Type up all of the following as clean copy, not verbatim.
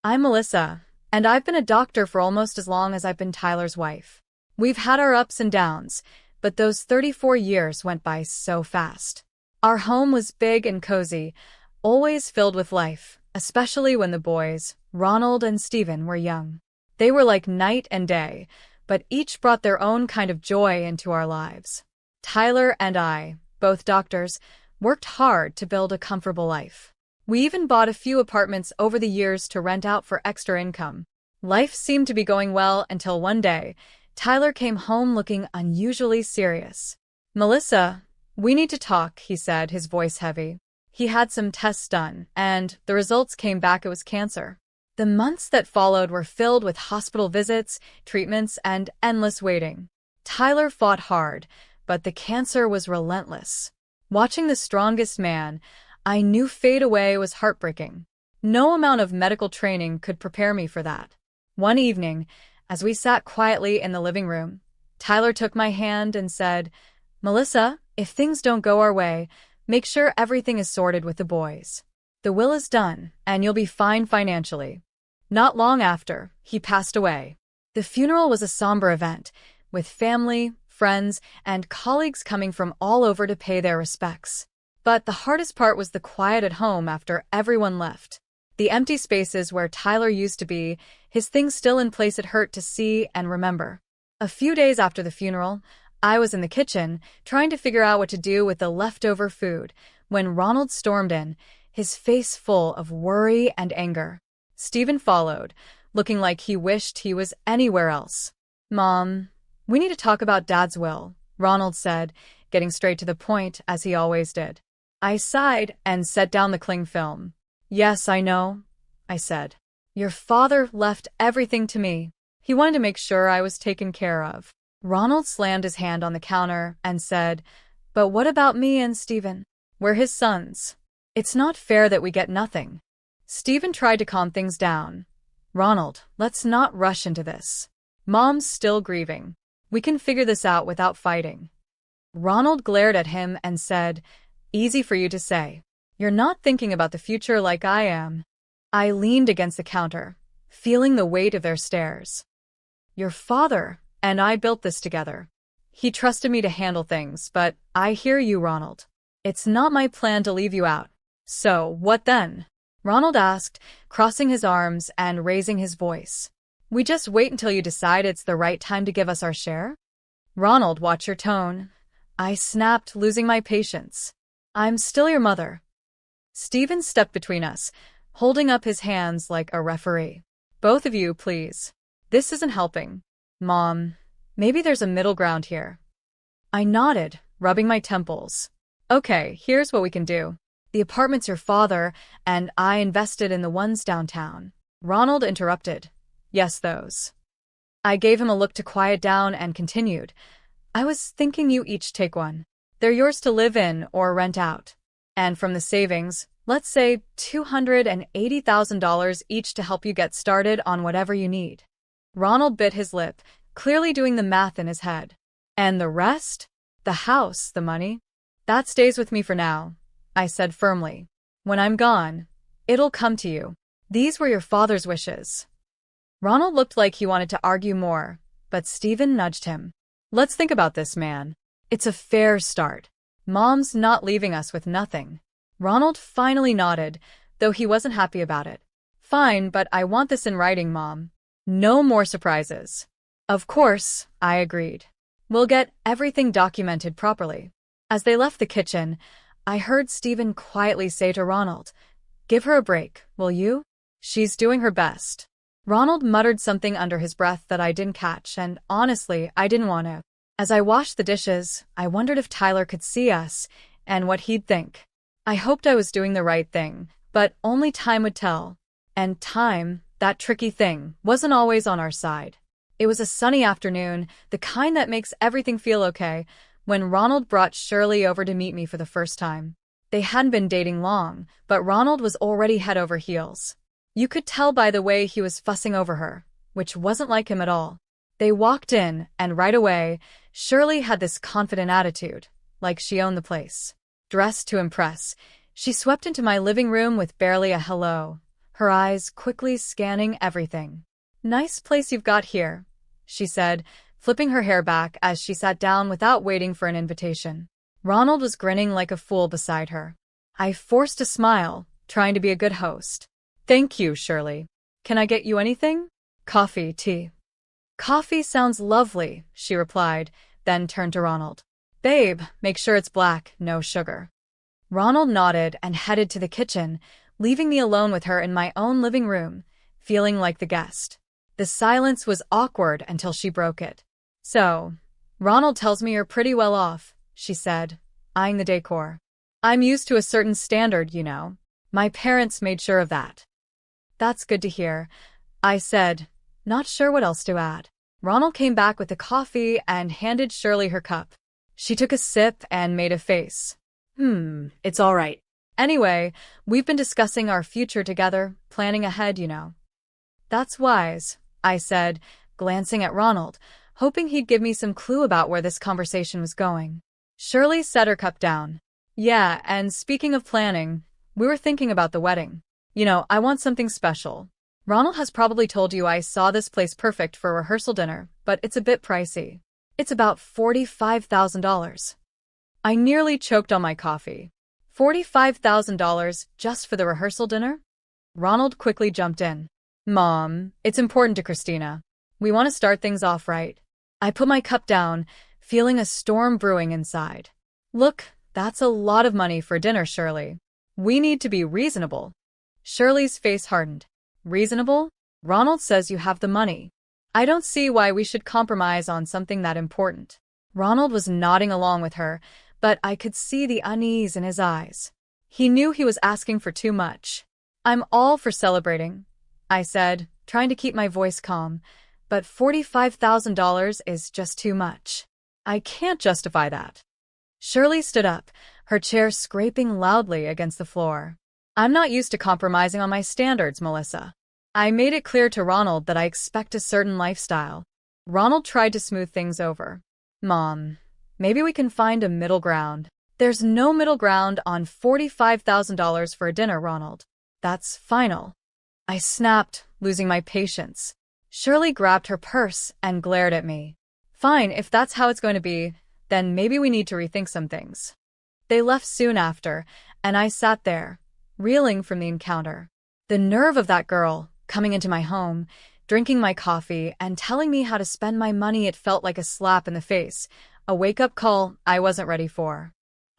I'm Melissa, and I've been a doctor for almost as long as I've been Tyler's wife. We've had our ups and downs, but those 34 years went by so fast. Our home was big and cozy, always filled with life, especially when the boys, Ronald and Steven, were young. They were like night and day, but each brought their own kind of joy into our lives. Tyler and I, both doctors, worked hard to build a comfortable life. We even bought a few apartments over the years to rent out for extra income. Life seemed to be going well until one day, Tyler came home looking unusually serious. "Melissa, we need to talk," he said, his voice heavy. He had some tests done, and the results came back it was cancer. The months that followed were filled with hospital visits, treatments, and endless waiting. Tyler fought hard, but the cancer was relentless. Watching the strongest man, I knew fade away was heartbreaking. No amount of medical training could prepare me for that. One evening, as we sat quietly in the living room, Tyler took my hand and said, "Melissa, if things don't go our way, make sure everything is sorted with the boys. The will is done, and you'll be fine financially." Not long after, he passed away. The funeral was a somber event, with family, friends, and colleagues coming from all over to pay their respects. But the hardest part was the quiet at home after everyone left. The empty spaces where Tyler used to be, his things still in place it hurt to see and remember. A few days after the funeral, I was in the kitchen, trying to figure out what to do with the leftover food, when Ronald stormed in, his face full of worry and anger. Steven followed, looking like he wished he was anywhere else. "Mom, we need to talk about Dad's will," Ronald said, getting straight to the point as he always did. I sighed and set down the cling film. "Yes, I know," I said. "Your father left everything to me. He wanted to make sure I was taken care of." Ronald slammed his hand on the counter and said, "But what about me and Steven? We're his sons. It's not fair that we get nothing." Steven tried to calm things down. "Ronald, let's not rush into this. Mom's still grieving. We can figure this out without fighting." Ronald glared at him and said, "Easy for you to say. You're not thinking about the future like I am." I leaned against the counter, feeling the weight of their stares. "Your father and I built this together. He trusted me to handle things, but I hear you, Ronald. It's not my plan to leave you out. So, what then?" Ronald asked, crossing his arms and raising his voice. "We just wait until you decide it's the right time to give us our share?" "Ronald, watch your tone," I snapped, losing my patience. "I'm still your mother." Steven stepped between us, holding up his hands like a referee. "Both of you, please. This isn't helping. Mom, maybe there's a middle ground here." I nodded, rubbing my temples. "Okay, here's what we can do. The apartment's your father, and I invested in the ones downtown." Ronald interrupted. "Yes, those." I gave him a look to quiet down and continued. "I was thinking you each take one. They're yours to live in or rent out. And from the savings, let's say $280,000 each to help you get started on whatever you need." Ronald bit his lip, clearly doing the math in his head. "And the rest? The house, the money? That stays with me for now," I said firmly. "When I'm gone, it'll come to you. These were your father's wishes." Ronald looked like he wanted to argue more, but Steven nudged him. "Let's think about this, man. It's a fair start. Mom's not leaving us with nothing." Ronald finally nodded, though he wasn't happy about it. "Fine, but I want this in writing, Mom. No more surprises." "Of course," I agreed. "We'll get everything documented properly." As they left the kitchen, I heard Steven quietly say to Ronald, "Give her a break, will you? She's doing her best." Ronald muttered something under his breath that I didn't catch, and honestly, I didn't want to. As I washed the dishes, I wondered if Tyler could see us and what he'd think. I hoped I was doing the right thing, but only time would tell. And time, that tricky thing, wasn't always on our side. It was a sunny afternoon, the kind that makes everything feel okay, when Ronald brought Shirley over to meet me for the first time. They hadn't been dating long, but Ronald was already head over heels. You could tell by the way he was fussing over her, which wasn't like him at all. They walked in, and right away, Shirley had this confident attitude, like she owned the place. Dressed to impress, she swept into my living room with barely a hello, her eyes quickly scanning everything. "Nice place you've got here," she said, flipping her hair back as she sat down without waiting for an invitation. Ronald was grinning like a fool beside her. I forced a smile, trying to be a good host. "Thank you, Shirley. Can I get you anything?" "Coffee, tea." "Coffee sounds lovely," she replied, then turned to Ronald. "Babe, make sure it's black, no sugar." Ronald nodded and headed to the kitchen, leaving me alone with her in my own living room, feeling like the guest. The silence was awkward until she broke it. "So, Ronald tells me you're pretty well off," she said, eyeing the decor. "I'm used to a certain standard, you know. My parents made sure of that." "That's good to hear," I said, not sure what else to add. Ronald came back with the coffee and handed Shirley her cup. She took a sip and made a face. It's all right. Anyway, we've been discussing our future together, planning ahead, you know." "That's wise," I said, glancing at Ronald, hoping he'd give me some clue about where this conversation was going. Shirley set her cup down. "Yeah, and speaking of planning, we were thinking about the wedding. You know, I want something special. Ronald has probably told you I saw this place perfect for a rehearsal dinner, but it's a bit pricey. It's about $45,000. I nearly choked on my coffee. $45,000 just for the rehearsal dinner? Ronald quickly jumped in. "Mom, it's important to Christina. We want to start things off right." I put my cup down, feeling a storm brewing inside. "Look, that's a lot of money for dinner, Shirley. We need to be reasonable." Shirley's face hardened. "Reasonable? Ronald says you have the money. I don't see why we should compromise on something that important." Ronald was nodding along with her, but I could see the unease in his eyes. He knew he was asking for too much. "I'm all for celebrating," I said, trying to keep my voice calm, "but $45,000 is just too much. I can't justify that." Shirley stood up, her chair scraping loudly against the floor. "I'm not used to compromising on my standards, Melissa. I made it clear to Ronald that I expect a certain lifestyle." Ronald tried to smooth things over. "Mom, maybe we can find a middle ground." "There's no middle ground on $45,000 for a dinner, Ronald. That's final." I snapped, losing my patience. Shirley grabbed her purse and glared at me. "Fine, if that's how it's going to be, then maybe we need to rethink some things." They left soon after, and I sat there, reeling from the encounter. The nerve of that girl, coming into my home, drinking my coffee, and telling me how to spend my money. It felt like a slap in the face, a wake-up call I wasn't ready for.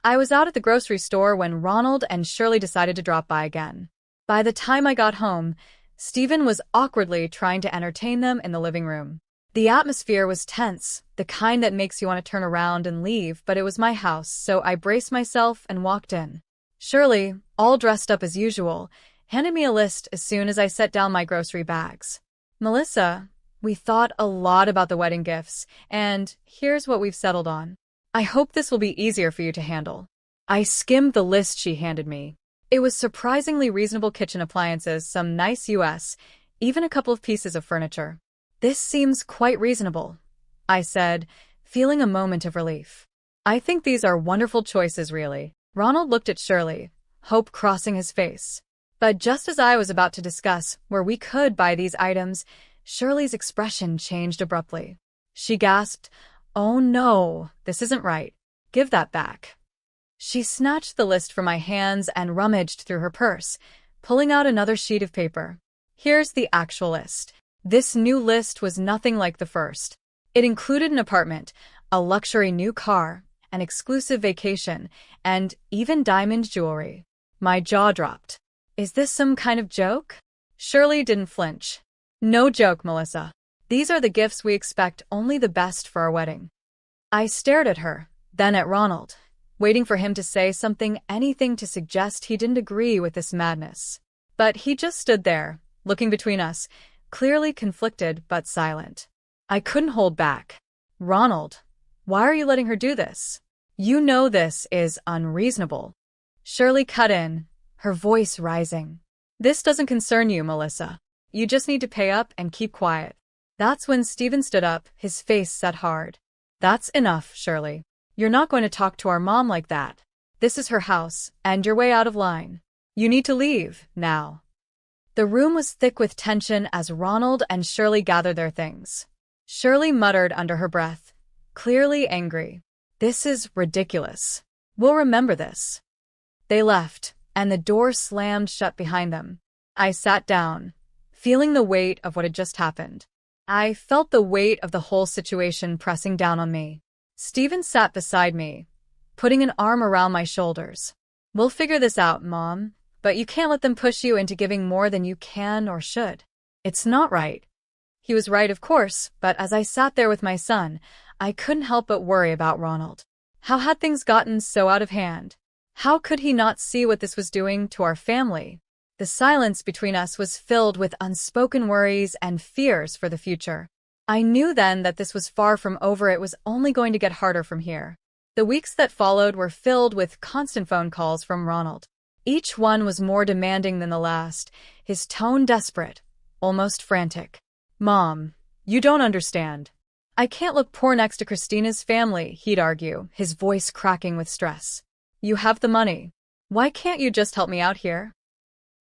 I was out at the grocery store when Ronald and Shirley decided to drop by again. By the time I got home, Stephen was awkwardly trying to entertain them in the living room. The atmosphere was tense, the kind that makes you want to turn around and leave, but it was my house, so I braced myself and walked in. Shirley, all dressed up as usual, handed me a list as soon as I set down my grocery bags. "Melissa, we thought a lot about the wedding gifts, and here's what we've settled on. I hope this will be easier for you to handle." I skimmed the list she handed me. It was surprisingly reasonable: kitchen appliances, some nice even a couple of pieces of furniture. "This seems quite reasonable," I said, feeling a moment of relief. "I think these are wonderful choices, really." Ronald looked at Shirley, hope crossing his face. But just as I was about to discuss where we could buy these items, Shirley's expression changed abruptly. She gasped, "Oh no, this isn't right. Give that back." She snatched the list from my hands and rummaged through her purse, pulling out another sheet of paper. "Here's the actual list." This new list was nothing like the first. It included an apartment, a luxury new car, an exclusive vacation, and even diamond jewelry. My jaw dropped. "Is this some kind of joke?" Shirley didn't flinch. "No joke, Melissa. These are the gifts we expect, only the best for our wedding." I stared at her, then at Ronald, waiting for him to say something, anything to suggest he didn't agree with this madness. But he just stood there, looking between us, clearly conflicted but silent. I couldn't hold back. "Ronald, why are you letting her do this? You know this is unreasonable." Shirley cut in, her voice rising. "This doesn't concern you, Melissa. You just need to pay up and keep quiet." That's when Stephen stood up, his face set hard. "That's enough, Shirley. You're not going to talk to our mom like that. This is her house, and you're way out of line. You need to leave, now." The room was thick with tension as Ronald and Shirley gathered their things. Shirley muttered under her breath, clearly angry. "This is ridiculous. We'll remember this." They left, and the door slammed shut behind them. I sat down, feeling the weight of what had just happened. I felt the weight of the whole situation pressing down on me. Stephen sat beside me, putting an arm around my shoulders. "We'll figure this out, Mom, but you can't let them push you into giving more than you can or should. It's not right." He was right, of course, but as I sat there with my son, I couldn't help but worry about Ronald. How had things gotten so out of hand? How could he not see what this was doing to our family? The silence between us was filled with unspoken worries and fears for the future. I knew then that this was far from over. It was only going to get harder from here. The weeks that followed were filled with constant phone calls from Ronald. Each one was more demanding than the last, his tone desperate, almost frantic. "Mom, you don't understand. I can't look poor next to Christina's family," he'd argue, his voice cracking with stress. "You have the money. Why can't you just help me out here?"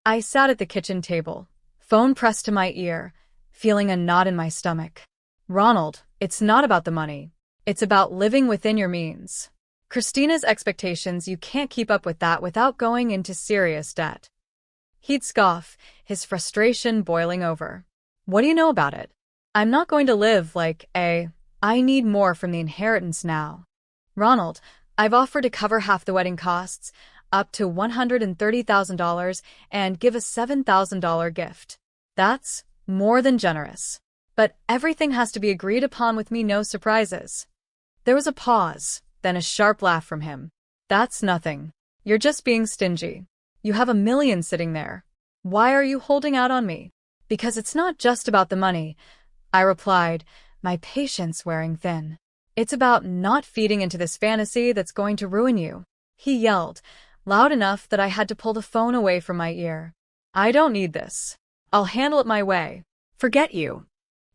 I sat at the kitchen table, phone pressed to my ear, feeling a knot in my stomach. "Ronald, it's not about the money. It's about living within your means. Christina's expectations, you can't keep up with that without going into serious debt." He'd scoff, his frustration boiling over. "What do you know about it? I'm not going to live like I need more from the inheritance now. Ronald, I've offered to cover half the wedding costs, up to $130,000, and give a $7,000 gift. That's more than generous. But everything has to be agreed upon with me, no surprises." There was a pause, then a sharp laugh from him. "That's nothing. You're just being stingy. You have $1 million sitting there. Why are you holding out on me?" "Because it's not just about the money," I replied, my patience wearing thin. "It's about not feeding into this fantasy that's going to ruin you." He yelled, loud enough that I had to pull the phone away from my ear. "I don't need this. I'll handle it my way. Forget you."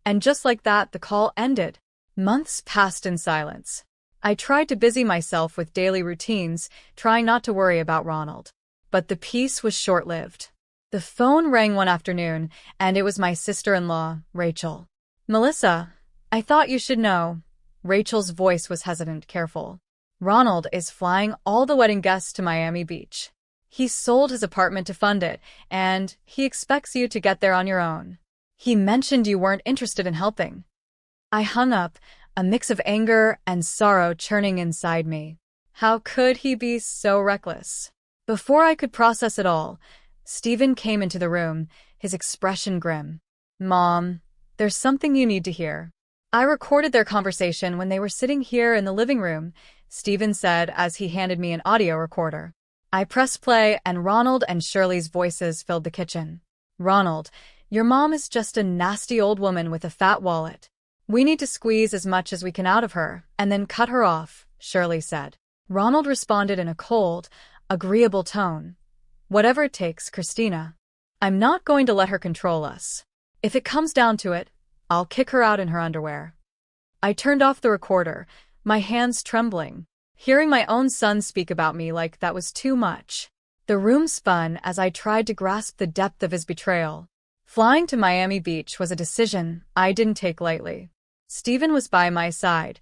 And just like that, the call ended. Months passed in silence. I tried to busy myself with daily routines, trying not to worry about Ronald. But the peace was short-lived. The phone rang one afternoon, and it was my sister-in-law, Rachel. "Melissa, I thought you should know." Rachel's voice was hesitant, careful. "Ronald is flying all the wedding guests to Miami Beach. He sold his apartment to fund it, and he expects you to get there on your own. He mentioned you weren't interested in helping." I hung up, a mix of anger and sorrow churning inside me. How could he be so reckless? Before I could process it all, Stephen came into the room, his expression grim. "Mom, there's something you need to hear." I recorded their conversation when they were sitting here in the living room, Stephen said as he handed me an audio recorder. I pressed play, and Ronald and Shirley's voices filled the kitchen. "Ronald, your mom is just a nasty old woman with a fat wallet. We need to squeeze as much as we can out of her, and then cut her off," Shirley said. Ronald responded in a cold, agreeable tone. "Whatever it takes, Christina. I'm not going to let her control us. If it comes down to it, I'll kick her out in her underwear." I turned off the recorder, my hands trembling. Hearing my own son speak about me like that was too much. The room spun as I tried to grasp the depth of his betrayal. Flying to Miami Beach was a decision I didn't take lightly. Stephen was by my side,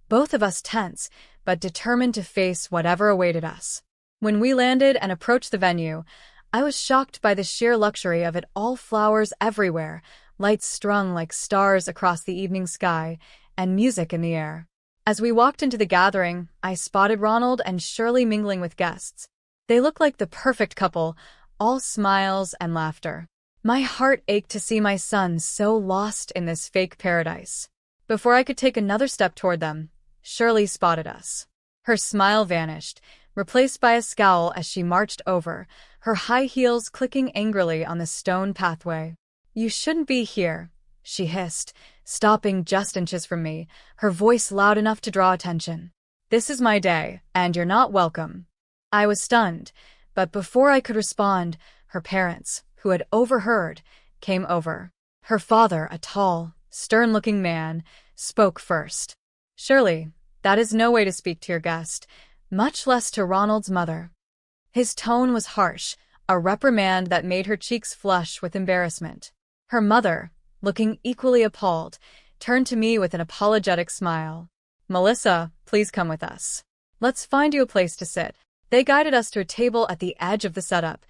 both of us tense, but determined to face whatever awaited us. When we landed and approached the venue, I was shocked by the sheer luxury of it all. Flowers everywhere, lights strung like stars across the evening sky, and music in the air. As we walked into the gathering, I spotted Ronald and Shirley mingling with guests. They looked like the perfect couple, all smiles and laughter. My heart ached to see my son so lost in this fake paradise. Before I could take another step toward them, Shirley spotted us. Her smile vanished, replaced by a scowl as she marched over, her high heels clicking angrily on the stone pathway. "You shouldn't be here," she hissed, stopping just inches from me, her voice loud enough to draw attention. "This is my day, and you're not welcome." I was stunned, but before I could respond, her parents, who had overheard, came over. Her father, a tall, stern-looking man, spoke first. "Shirley, that is no way to speak to your guest, much less to Ronald's mother." His tone was harsh, a reprimand that made her cheeks flush with embarrassment. Her mother, looking equally appalled, turned to me with an apologetic smile. "Melissa, please come with us. Let's find you a place to sit." They guided us to a table at the edge of the setup,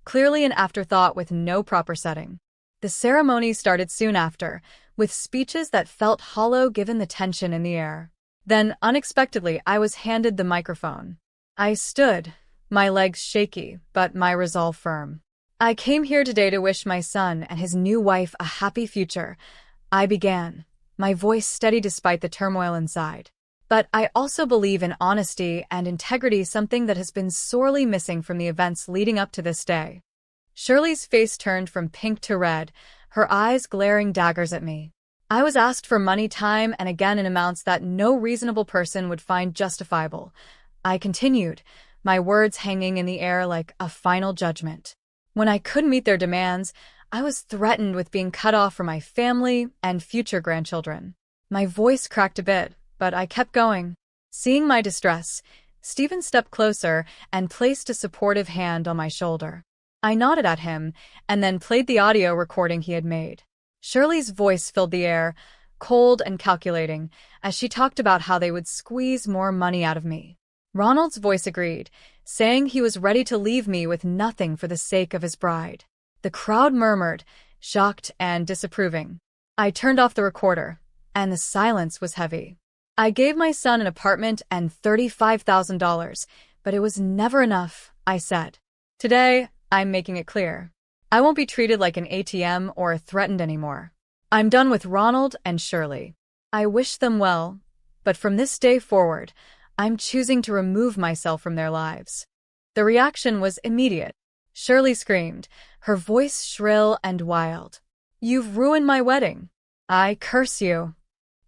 clearly an afterthought with no proper setting. The ceremony started soon after, with speeches that felt hollow given the tension in the air. Then, unexpectedly, I was handed the microphone. I stood, my legs shaky, but my resolve firm. "I came here today to wish my son and his new wife a happy future," I began, my voice steady despite the turmoil inside. "But I also believe in honesty and integrity, something that has been sorely missing from the events leading up to this day." Shirley's face turned from pink to red, her eyes glaring daggers at me. I was asked for money time and again in amounts that no reasonable person would find justifiable. I continued, my words hanging in the air like a final judgment. When I couldn't meet their demands, I was threatened with being cut off from my family and future grandchildren. My voice cracked a bit, but I kept going. Seeing my distress, Stephen stepped closer and placed a supportive hand on my shoulder. I nodded at him and then played the audio recording he had made. Shirley's voice filled the air, cold and calculating, as she talked about how they would squeeze more money out of me. Ronald's voice agreed, saying he was ready to leave me with nothing for the sake of his bride. The crowd murmured, shocked and disapproving. I turned off the recorder, and the silence was heavy. I gave my son an apartment and $35,000, but it was never enough, I said. Today, I'm making it clear. I won't be treated like an ATM or threatened anymore. I'm done with Ronald and Shirley. I wish them well, but from this day forward, I'm choosing to remove myself from their lives. The reaction was immediate. Shirley screamed, her voice shrill and wild. "You've ruined my wedding. I curse you."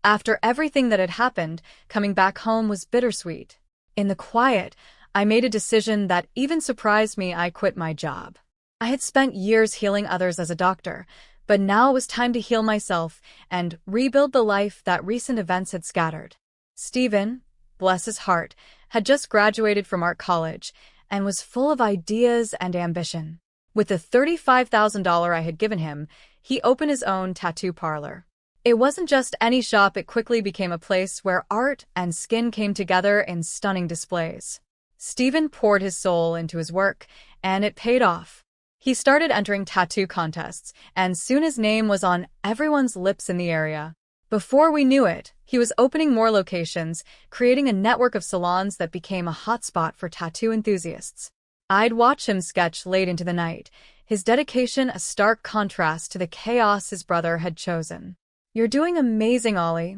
After everything that had happened, coming back home was bittersweet. In the quiet, I made a decision that even surprised me. I quit my job. I had spent years healing others as a doctor, but now it was time to heal myself and rebuild the life that recent events had scattered. Stephen, bless his heart, had just graduated from art college and was full of ideas and ambition. With the $35,000 I had given him, he opened his own tattoo parlor. It wasn't just any shop, it quickly became a place where art and skin came together in stunning displays. Stephen poured his soul into his work, and it paid off. He started entering tattoo contests, and soon his name was on everyone's lips in the area. Before we knew it, he was opening more locations, creating a network of salons that became a hotspot for tattoo enthusiasts. I'd watch him sketch late into the night, his dedication a stark contrast to the chaos his brother had chosen. "You're doing amazing, Ollie,"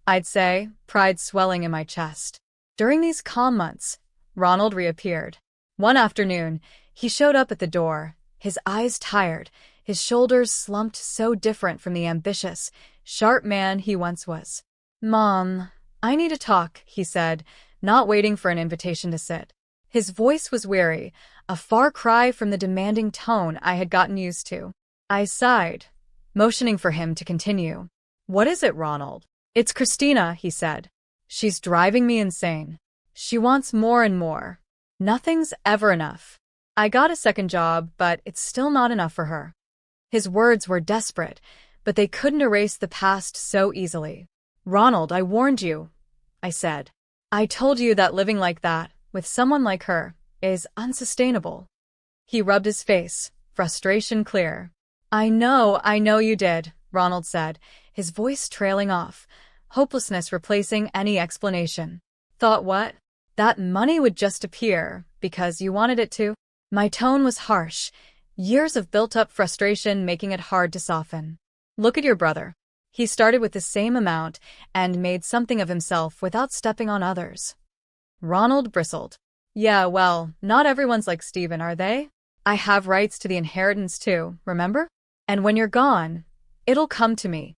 I'd say, pride swelling in my chest. During these calm months, Ronald reappeared. One afternoon, he showed up at the door, his eyes tired, his shoulders slumped, so different from the ambitious, sharp man he once was. "Mom, I need to talk," he said, not waiting for an invitation to sit. His voice was weary, a far cry from the demanding tone I had gotten used to. I sighed, motioning for him to continue. "What is it, Ronald?" "It's Christina," he said. "She's driving me insane. She wants more and more. Nothing's ever enough. I got a second job, but it's still not enough for her." His words were desperate, but they couldn't erase the past so easily. "Ronald, I warned you," I said. "I told you that living like that, with someone like her, is unsustainable." He rubbed his face, frustration clear. I know you did," Ronald said, his voice trailing off, hopelessness replacing any explanation. "Thought what? That money would just appear, because you wanted it to?" My tone was harsh, years of built-up frustration making it hard to soften. "Look at your brother. He started with the same amount and made something of himself without stepping on others." Ronald bristled. "Yeah, well, not everyone's like Stephen, are they? I have rights to the inheritance too, remember? And when you're gone, it'll come to me."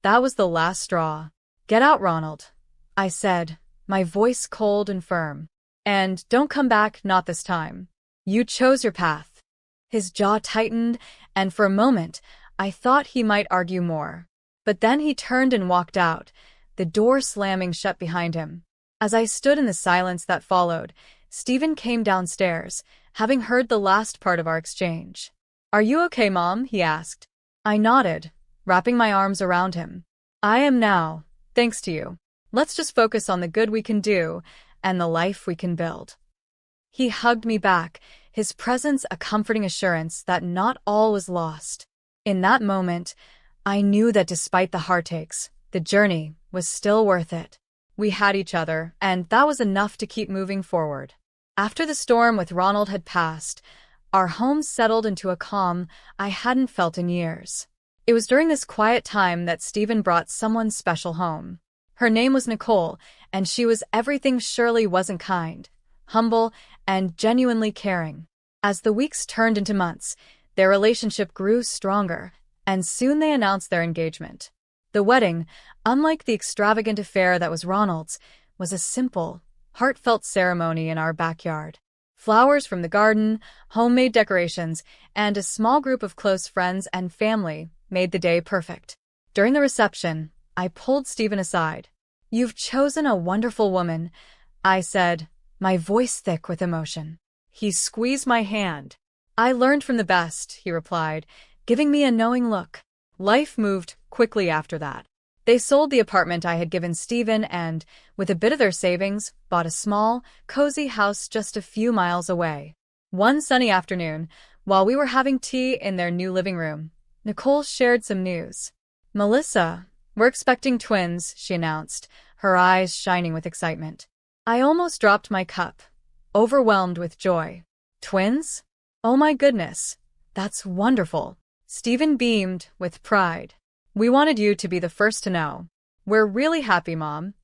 That was the last straw. "Get out, Ronald," I said, my voice cold and firm. "And don't come back, not this time. You chose your path." His jaw tightened, and for a moment, I thought he might argue more. But then he turned and walked out, the door slamming shut behind him. As I stood in the silence that followed, Stephen came downstairs, having heard the last part of our exchange. "Are you okay, Mom?" he asked. I nodded, wrapping my arms around him. "I am now, thanks to you. Let's just focus on the good we can do and the life we can build." He hugged me back, his presence a comforting assurance that not all was lost. In that moment, I knew that despite the heartaches, the journey was still worth it. We had each other, and that was enough to keep moving forward. After the storm with Ronald had passed, our home settled into a calm I hadn't felt in years. It was during this quiet time that Stephen brought someone special home. Her name was Nicole, and she was everything Shirley wasn't: kind, humble, and genuinely caring. As the weeks turned into months, their relationship grew stronger, and soon they announced their engagement. The wedding, unlike the extravagant affair that was Ronald's, was a simple, heartfelt ceremony in our backyard. Flowers from the garden, homemade decorations, and a small group of close friends and family made the day perfect. During the reception, I pulled Stephen aside. "You've chosen a wonderful woman," I said, my voice thick with emotion. He squeezed my hand. "I learned from the best," he replied, giving me a knowing look. Life moved quickly after that. They sold the apartment I had given Stephen and, with a bit of their savings, bought a small, cozy house just a few miles away. One sunny afternoon, while we were having tea in their new living room, Nicole shared some news. "Melissa, we're expecting twins," she announced, her eyes shining with excitement. I almost dropped my cup, overwhelmed with joy. "Twins? Oh my goodness, that's wonderful." Stephen beamed with pride. "We wanted you to be the first to know. We're really happy, Mom."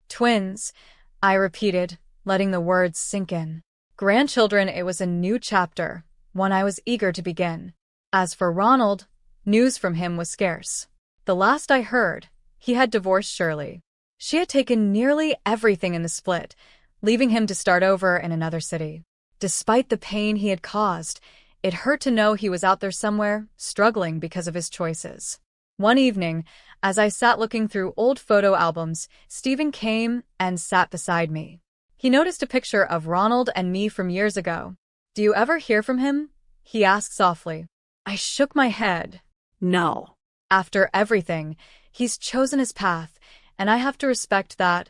"Twins," I repeated, letting the words sink in. Grandchildren, it was a new chapter, one I was eager to begin. As for Ronald, news from him was scarce. The last I heard, he had divorced Shirley. She had taken nearly everything in the split, leaving him to start over in another city. Despite the pain he had caused, it hurt to know he was out there somewhere, struggling because of his choices. One evening, as I sat looking through old photo albums, Stephen came and sat beside me. He noticed a picture of Ronald and me from years ago. "Do you ever hear from him?" he asked softly. I shook my head. "No. After everything, he's chosen his path, and I have to respect that,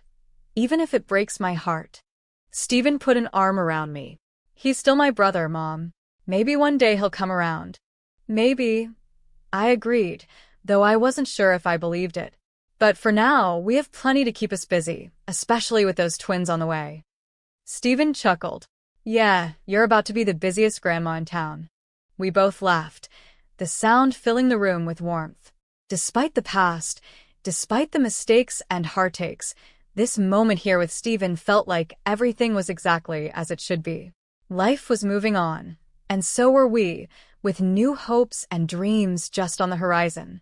even if it breaks my heart." Stephen put an arm around me. "He's still my brother, Mom. Maybe one day he'll come around." "Maybe," I agreed, though I wasn't sure if I believed it. "But for now, we have plenty to keep us busy, especially with those twins on the way." Stephen chuckled. "Yeah, you're about to be the busiest grandma in town." We both laughed, the sound filling the room with warmth. Despite the past, despite the mistakes and heartaches, this moment here with Stephen felt like everything was exactly as it should be. Life was moving on, and so were we, with new hopes and dreams just on the horizon.